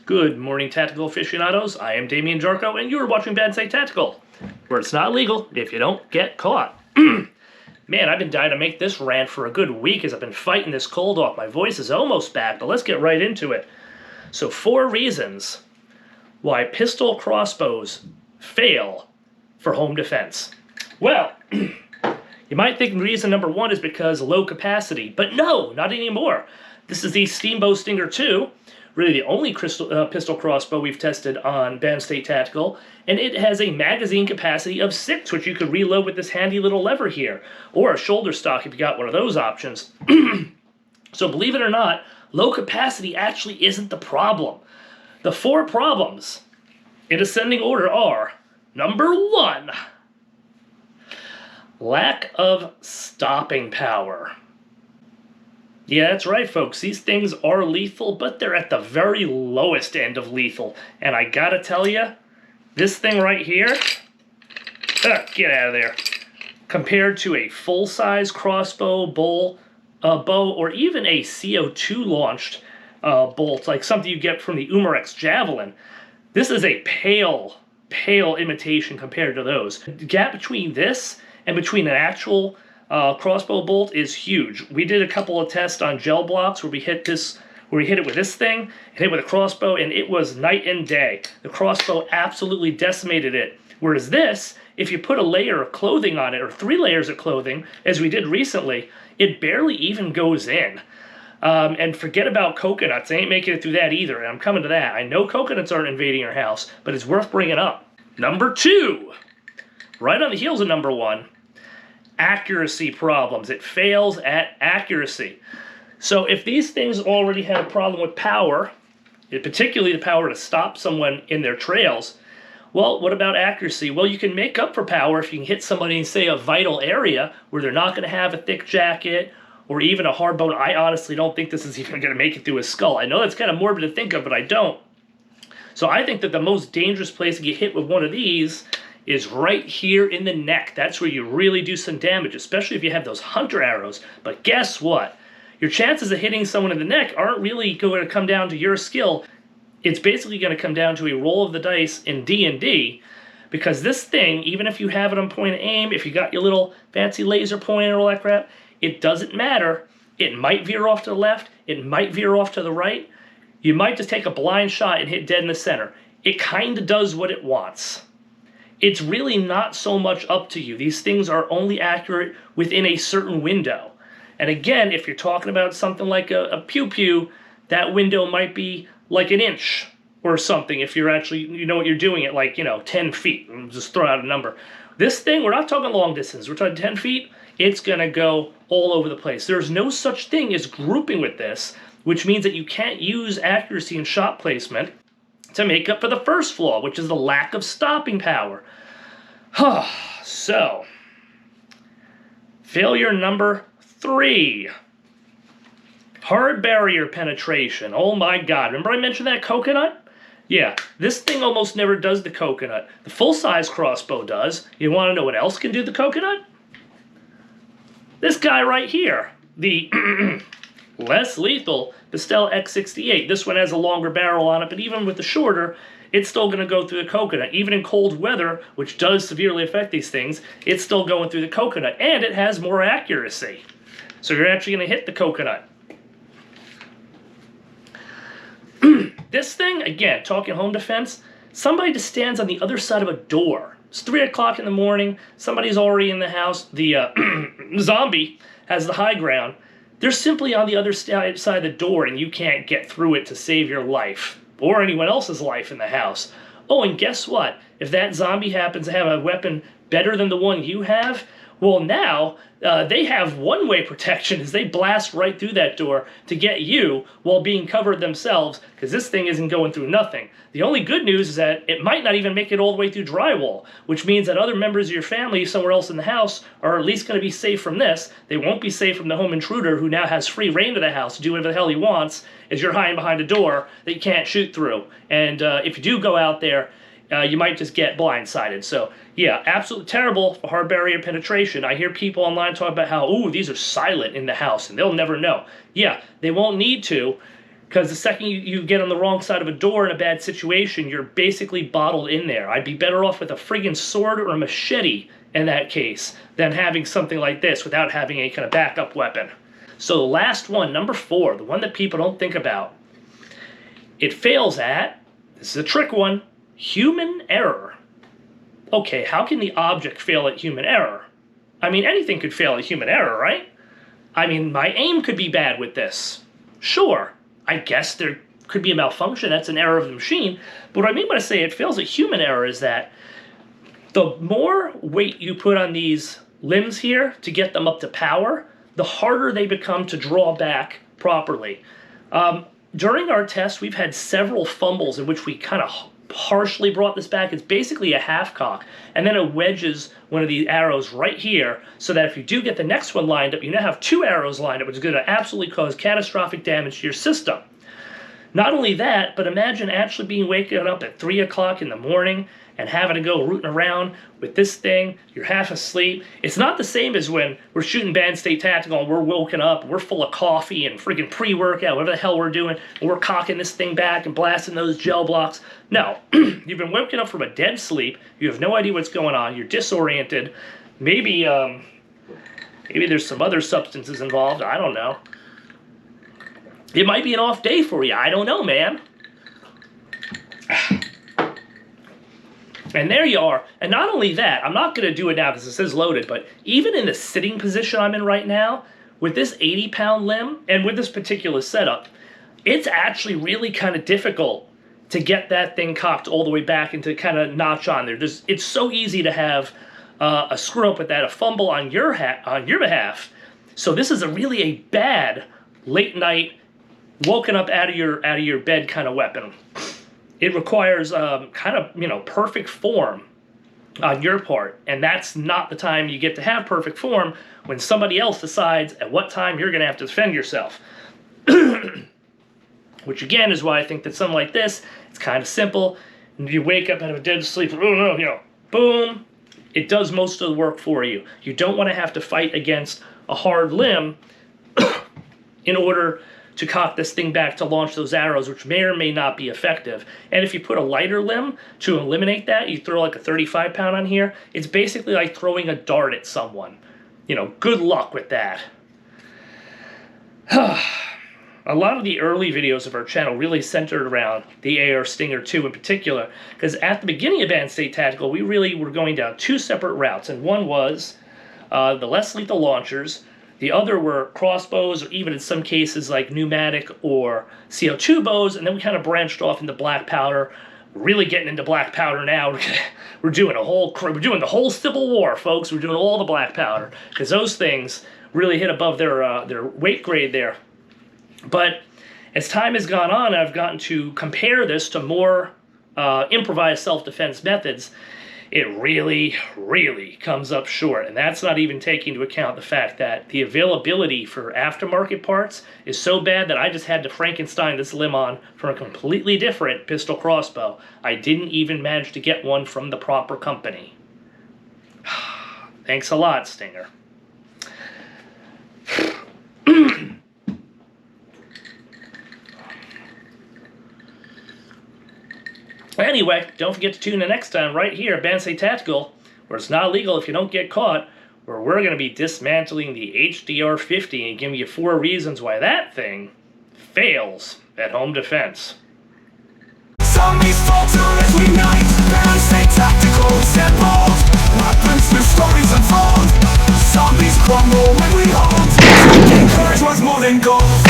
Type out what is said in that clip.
Good morning, tactical aficionados. I am Damian Jarko, and you are watching Bad Say Tactical, where it's not illegal if you don't get caught. Man, I've been dying to make this rant for a good week as I've been fighting this cold off. My voice is almost back, but let's get right into it. So 4 reasons why pistol crossbows fail for home defense. Well, you might think reason number 1 is because low capacity, but no, not anymore. This is the Steambow Stinger 2, really the only pistol crossbow we've tested on Band State Tactical, and it has a magazine capacity of 6, which you could reload with this handy little lever here, or a shoulder stock if you got one of those options. So believe it or not, low capacity actually isn't the problem. The 4 problems, in ascending order, are: number 1, lack of stopping power. Yeah, that's right, folks. These things are lethal, but they're at the very lowest end of lethal. And I gotta tell you, this thing right here, get out of there. Compared to a full-size crossbow, bow, or even a CO2 launched bolt, like something you get from the Umarex Javelin, this is a pale imitation compared to those. The gap between this and between an actual crossbow bolt is huge. We did a couple of tests on gel blocks where we hit it with this thing and hit it with a crossbow, and it was night and day. The crossbow absolutely decimated it. Whereas this, if you put a layer of clothing on it, or 3 layers of clothing, as we did recently, it barely even goes in. And forget about coconuts. They ain't making it through that either, and I'm coming to that. I know coconuts aren't invading your house, but it's worth bringing up. Number 2, right on the heels of number 1, accuracy problems. It fails at accuracy. So if these things already have a problem with power, particularly the power to stop someone in their trails, well, what about accuracy? Well, you can make up for power if you can hit somebody in, say, a vital area where they're not going to have a thick jacket or even a hard bone. I honestly don't think this is even going to make it through his skull. I know that's kind of morbid to think of, but I don't. So I think that the most dangerous place to get hit with one of these is right here in the neck. That's where you really do some damage, especially if you have those hunter arrows. But guess what? Your chances of hitting someone in the neck aren't really going to come down to your skill. It's basically going to come down to a roll of the dice in D&D, because this thing, even if you have it on point of aim, if you got your little fancy laser pointer and all that crap, it doesn't matter. It might veer off to the left. It might veer off to the right. You might just take a blind shot and hit dead in the center. It kind of does what it wants. It's really not so much up to you. These things are only accurate within a certain window. And again, if you're talking about something like a pew-pew, that window might be like an inch or something if you're actually, you know what you're doing at, like, 10 feet. Just throw out a number. This thing, we're not talking long distance. We're talking 10 feet. It's going to go all over the place. There's no such thing as grouping with this, which means that you can't use accuracy and shot placement to make up for the first flaw, which is the lack of stopping power. So, failure number 3. Hard barrier penetration. Oh my god. Remember I mentioned that coconut? Yeah, this thing almost never does the coconut. The full-size crossbow does. You want to know what else can do the coconut? This guy right here. The less lethal Pistol X68. This one has a longer barrel on it, but even with the shorter, it's still going to go through the coconut. Even in cold weather, which does severely affect these things, it's still going through the coconut. And it has more accuracy. So you're actually going to hit the coconut. This thing, again, talking home defense, somebody just stands on the other side of a door. It's 3 o'clock in the morning. Somebody's already in the house. The zombie has the high ground. They're simply on the other side of the door, and you can't get through it to save your life or anyone else's life in the house. Oh, and guess what? If that zombie happens to have a weapon better than the one you have, well, now they have one-way protection as they blast right through that door to get you while being covered themselves, because this thing isn't going through nothing. The only good news is that it might not even make it all the way through drywall, which means that other members of your family somewhere else in the house are at least going to be safe from this. They won't be safe from the home intruder who now has free reign to the house to do whatever the hell he wants as you're hiding behind a door that you can't shoot through. And if you do go out there, you might just get blindsided. So, yeah, absolutely terrible for hard barrier penetration. I hear people online talk about how, ooh, these are silent in the house and they'll never know. Yeah, they won't need to. Because the second you get on the wrong side of a door in a bad situation, you're basically bottled in there. I'd be better off with a friggin' sword or a machete in that case than having something like this without having any kind of backup weapon. So the last one, number 4, the one that people don't think about. It fails at, this is a trick one, human error. Okay, how can the object fail at human error? I mean, anything could fail at human error, right? I mean, my aim could be bad with this. Sure, I guess there could be a malfunction. That's an error of the machine. But what I mean when I say it fails at human error is that the more weight you put on these limbs here to get them up to power, the harder they become to draw back properly. During our test, we've had several fumbles in which we kind of partially brought this back. It's basically a half cock, and then it wedges one of the arrows right here so that if you do get the next one lined up, you now have 2 arrows lined up, which is going to absolutely cause catastrophic damage to your system. Not only that, but imagine actually being waken up at 3 o'clock in the morning and having to go rooting around with this thing. You're half asleep. It's not the same as when we're shooting Band State Tactical and we're woken up, we're full of coffee and friggin' pre-workout, whatever the hell we're doing, and we're cocking this thing back and blasting those gel blocks. No, you've been woken up from a dead sleep. You have no idea what's going on. You're disoriented. Maybe there's some other substances involved. I don't know. It might be an off day for you. I don't know, man. And there you are. And not only that, I'm not going to do it now because it says loaded, but even in the sitting position I'm in right now, with this 80-pound limb and with this particular setup, it's actually really kind of difficult to get that thing cocked all the way back and to kind of notch on there. It's so easy to have a screw up with that, a fumble on your behalf. So this is really a bad late night, woken up out of your bed kind of weapon. It requires kind of, perfect form on your part. And that's not the time you get to have perfect form when somebody else decides at what time you're going to have to defend yourself. Which, again, is why I think that something like this, it's kind of simple. You wake up out of a dead sleep, boom. It does most of the work for you. You don't want to have to fight against a hard limb in order to cock this thing back to launch those arrows, which may or may not be effective. And if you put a lighter limb to eliminate that, you throw like a 35-pound on here, it's basically like throwing a dart at someone. Good luck with that. A lot of the early videos of our channel really centered around the AR Stinger 2 in particular, because at the beginning of Band State Tactical, we really were going down 2 separate routes, and one was the less lethal launchers. The other were crossbows, or even in some cases like pneumatic or CO2 bows, and then we kind of branched off into black powder. We're really getting into black powder now. We're doing the whole Civil War, folks. We're doing all the black powder because those things really hit above their weight grade there. But as time has gone on, I've gotten to compare this to more improvised self-defense methods. It really, really comes up short. And that's not even taking into account the fact that the availability for aftermarket parts is so bad that I just had to Frankenstein this limb on from a completely different pistol crossbow. I didn't even manage to get one from the proper company. Thanks a lot, Stinger. Anyway, don't forget to tune in next time right here at Band State Tactical, where it's not illegal if you don't get caught, where we're going to be dismantling the HDR-50 and giving you 4 reasons why that thing fails at home defense. Zombies falter as we night, Band State Tactical step bold, weapons with stories unfold. Zombies crumble when we hold, courage was more than gold.